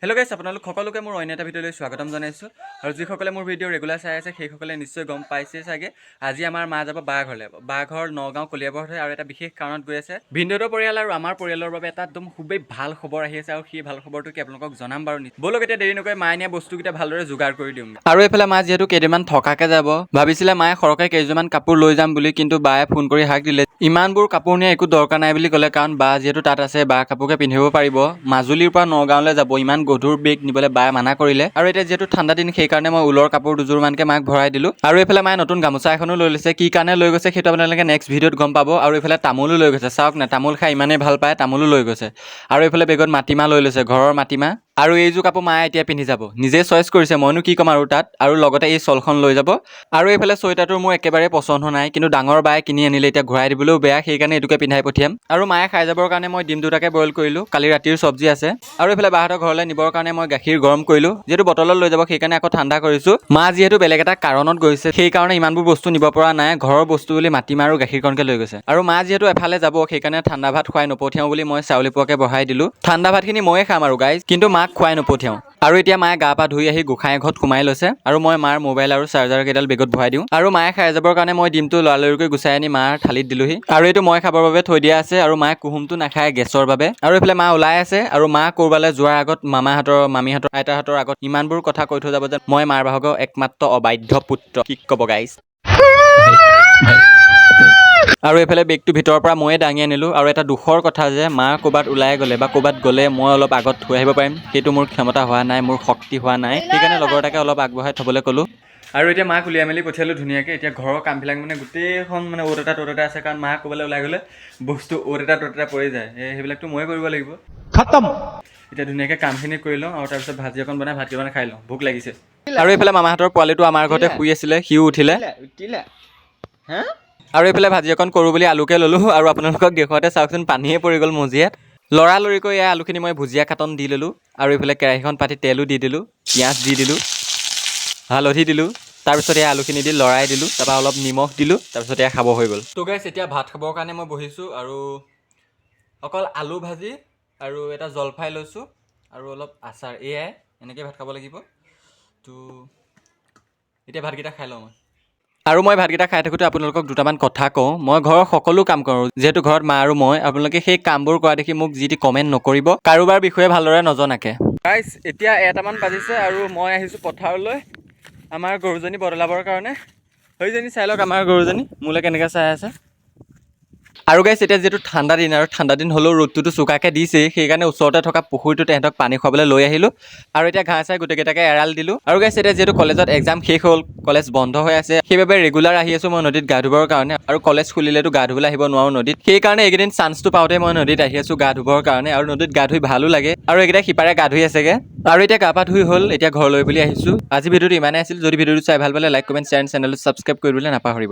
Hello' গাইছ, আপোনালোক সকলোকে মোৰ অন্য এটা ভিডিঅ'লৈ স্বাগতম জনাইছোঁ। আৰু যিসকলে মোৰ ভিডিঅ' ৰেগুলাৰ চাই আছে সেইসকলে নিশ্চয় গম পাইছে চাগে আজি আমাৰ মা যাব বা ঘৰলৈ। বা ঘৰ নগাঁও কলিয়াবৰত হয় আৰু এটা বিশেষ কাৰণত গৈ আছে। ভিনদেউৰ পৰিয়াল আৰু আমাৰ পৰিয়ালৰ বাবে এটা একদম খুবেই ভাল খবৰ আহি আছে আৰু সেই ভাল খবৰটো কি আপোনালোকক জনাম বাৰু। ব'লক এতিয়া দেৰি নকৰি মায়ে নিয়া বস্তুকেইটা ভালদৰে যোগাৰ কৰি দিওঁ। আৰু এইফালে মা যিহেতু কেইদিনমান থকাকে যাব, ভাবিছিলে মায়ে সৰহকৈ কেইযোৰমান কাপোৰ লৈ যাম বুলি, কিন্তু বায়ে ফোন কৰি হাক দিলে ইমানবোৰ কাপোৰ নিয়া একো দৰকাৰ নাই বুলি ক'লে, কাৰণ বা যিহেতু তাত আছে বা কাপোৰকে পিন্ধিব পাৰিব। মাজুলীৰ পৰা নগাঁৱলৈ যাব, ইমান গধুৰ বেগ নিবলৈ বায়ে মানা কৰিলে। আৰু এতিয়া যিহেতু ঠাণ্ডা দিন সেইকাৰণে মই ঊলৰ কাপোৰ দুযোৰমানকৈ মাক ভৰাই দিলোঁ। আৰু এইফালে মায়ে নতুন গামোচা এখনো লৈ লৈছে, কি কাৰণে লৈ গৈছে সেইটো আপোনালোকে নেক্সট ভিডিঅ'ত গম পাব। আৰু এইফালে তামোলো লৈ গৈছে, চাওক না, তামোল খাই ইমানেই ভাল পায়, তামোলো লৈ গৈছে। আৰু এইফালে বেগত মাটিমাহ লৈ লৈছে, ঘৰৰ মাটিমাহ। আৰু এইযোৰ কাপোৰ মায়ে এতিয়া পিন্ধি যাব, নিজে চইচ কৰিছে, মইনো কি ক'ম আৰু তাত। আৰু লগতে এই চলখন লৈ যাব। আৰু এইফালে চুৱেটাৰটো মোৰ একেবাৰে পচন্দ হোৱা নাই, কিন্তু ডাঙৰ বায়ে কিনি আনিলে, এতিয়া ঘূৰাই দিবলৈও বেয়া, সেইকাৰণে এইটোকে পিন্ধাই পঠিয়াম। আৰু মায়ে খাই যাবৰ কাৰণে মই ডিম দুটাকে বইল কৰিলোঁ, কালি ৰাতিৰ চব্জি আছে। আৰু এইফালে বাহঁতৰ ঘৰলৈ নিবৰ কাৰণে মই গাখীৰ গৰম কৰিলোঁ, যিহেতু বটলত লৈ যাব সেইকাৰণে আকৌ ঠাণ্ডা কৰিছোঁ। মা যিহেতু বেলেগ এটা কাৰণত গৈছে সেইকাৰণে ইমানবোৰ বস্তু নিব পৰা নাই, ঘৰৰ বস্তু বুলি মাটিমাহ আৰু গাখীৰকণকে লৈ গৈছে। আৰু মা যিহেতু এফালে যাব সেইকাৰণে ঠাণ্ডা ভাত খুৱাই নপঠিয়াওঁ বুলি মই চাউলি পোৱাকে বঢ়াই দিলোঁ। ঠাণ্ডা ভাতখিনি ময়ে খাম আৰু গাইজ, কিন্তু মাক খুৱাই নপঠিয়াওঁ। আৰু এতিয়া মায়ে গা পা ধুই আহি গোঁসাই ঘৰত সোমাই লৈছে, আৰু মই মাৰ মোবাইল আৰু চাৰ্জাৰ কেইডাল বেগত ভৰাই দিওঁ। আৰু মায়ে খাই যাবৰ কাৰণে মই ডিমটো লৰালৰিকৈ গুচাই আনি মাৰ থালিত দিলোহি। আৰু এইটো মই খাবৰ বাবে থৈ দিয়া আছে, আৰু মায়ে কুহুমটো নাখায় গেছৰ বাবে। আৰু এইফালে মা ওলাই আছে, আৰু মা ক'ৰবালৈ যোৱাৰ আগত মামাহঁতৰ মামীহঁতৰ আইতাহঁতৰ আগত ইমানবোৰ কথা কৈ থৈ যাব যে মই মাৰ ভাগৰ একমাত্ৰ অবাধ্য পুত্ৰ। কি ক'ব গাইজ। আৰু এইফালে বেগটো ভিতৰৰ পৰা ময়ে দাঙি আনিলোঁ। আৰু এটা দুখৰ কথা যে মা ক'ৰবাত ওলাই গ'লে বা ক'ৰবাত গ'লে মই অলপ আগত থৈ আহিব পাৰিম, সেইটো মোৰ ক্ষমতা হোৱা নাই, মোৰ শক্তি হোৱা নাই, সেইকাৰণে লগৰ এটাকে অলপ আগবঢ়াই থ'বলৈ ক'লোঁ। আৰু এতিয়া মাক উলিয়াই মেলি পঠিয়ালোঁ ধুনীয়াকৈ। এতিয়া ঘৰৰ কামবিলাক মানে গোটেইখন মানে অ'ত এটা ত'ত এটা আছে, কাৰণ মা ক'ৰবালৈ ওলাই গ'লে বস্তু অ'ত এটা ত'ত এটা পৰি যায়, সেইবিলাকতো ময়ে কৰিব লাগিব। খতম। এতিয়া ধুনীয়াকৈ কামখিনি কৰি লওঁ, আৰু তাৰপিছত ভাজি অকণ বনাই ভাতকেইটামান খাই লওঁ, ভোক লাগিছে। আৰু এইফালে মামাহঁতৰ পোৱালিটো আমাৰ ঘৰতে শুই আছিলে, সিও উঠিলে। আৰু এইফালে ভাজি অকণ কৰোঁ বুলি আলুকে ল'লোঁ, আৰু আপোনালোকক দেখুৱাতে চাওকচোন পানীয়ে পৰি গ'ল মজিয়াত। লৰালৰিকৈ এয়া আলুখিনি মই ভুজিয়া কাটন দি ল'লোঁ। আৰু এইফালে কেৰাহীখন পাতি তেলো দি দিলোঁ, পিঁয়াজ দি দিলোঁ, হালধি দিলোঁ, তাৰপিছত এয়া আলুখিনি দি লৰাই দিলোঁ, তাৰপৰা অলপ নিমখ দিলোঁ, তাৰপিছত এয়া খাব হৈ গ'ল। তো গাইছ, এতিয়া ভাত খাবৰ কাৰণে মই বহিছোঁ, আৰু অকল আলু ভাজি আৰু এটা জলফাই লৈছোঁ, আৰু অলপ আচাৰ, এয়াই এনেকৈ ভাত খাব লাগিব। তো এতিয়া ভাতকেইটা খাই লওঁ মই। আৰু মই ভাতকেইটা খাই থাকোঁতে আপোনালোকক দুটামান কথা কওঁ। মই ঘৰৰ সকলো কাম কৰোঁ, যিহেতু ঘৰত মা আৰু মই। আপোনালোকে সেই কামবোৰ কৰা দেখি মোক যি টি কমেণ্ট নকৰিব, কাৰোবাৰ বিষয়ে ভালদৰে নজনাকে। গাইছ, এতিয়া 1টামান বাজিছে, আৰু মই আহিছোঁ পথাৰলৈ আমাৰ গৰুজনী বদলাবৰ কাৰণে। সেইজনী চাই লওক, আমাৰ গৰুজনী মোলৈ কেনেকৈ চাই আছে। আৰু গাইছ, এতিয়া যিহেতু ঠাণ্ডা দিন, আৰু ঠাণ্ডা দিন হ'লেও ৰ'দটোতো চোকাকৈ দিছেই, সেইকাৰণে ওচৰতে থকা পুখুৰীটোত তেহেঁতক পানী খুৱাবলৈ লৈ আহিলোঁ। আৰু এতিয়া ঘাঁহ চাই গোটেইকেইটাকে এৰাল দিলোঁ। আৰু গাইছ, এতিয়া যিহেতু কলেজত এক্সাম শেষ হ'ল, কলেজ বন্ধ হৈ আছে, সেইবাবে ৰেগুলাৰ আহি আছোঁ মই নদীত গা ধুবৰ কাৰণে। আৰু কলেজ খুলিলেতো গা ধুবলৈ আহিব নোৱাৰোঁ নদীত, সেইকাৰণে এইকেইদিন চান্সটো পাওঁতে মই নদীত আহি আছোঁ গা ধুবৰ কাৰণে। আৰু নদীত গা ধুই ভালো লাগে, আৰু এইকেইটা সিপাৰে গা ধুই আছেগৈ। আৰু এতিয়া গা পা ধুই হ'ল, এতিয়া ঘৰলৈ বুলি আহিছোঁ। আজি ভিডিঅ'টো ইমানেই আছিল। যদি ভিডিঅ'টো চাই ভাল পালে লাইক, কমেণ্ট, শ্বেয়াৰ, চেনেলটো ছাবস্ক্ৰাইব কৰিবলৈ নাপাহৰিব।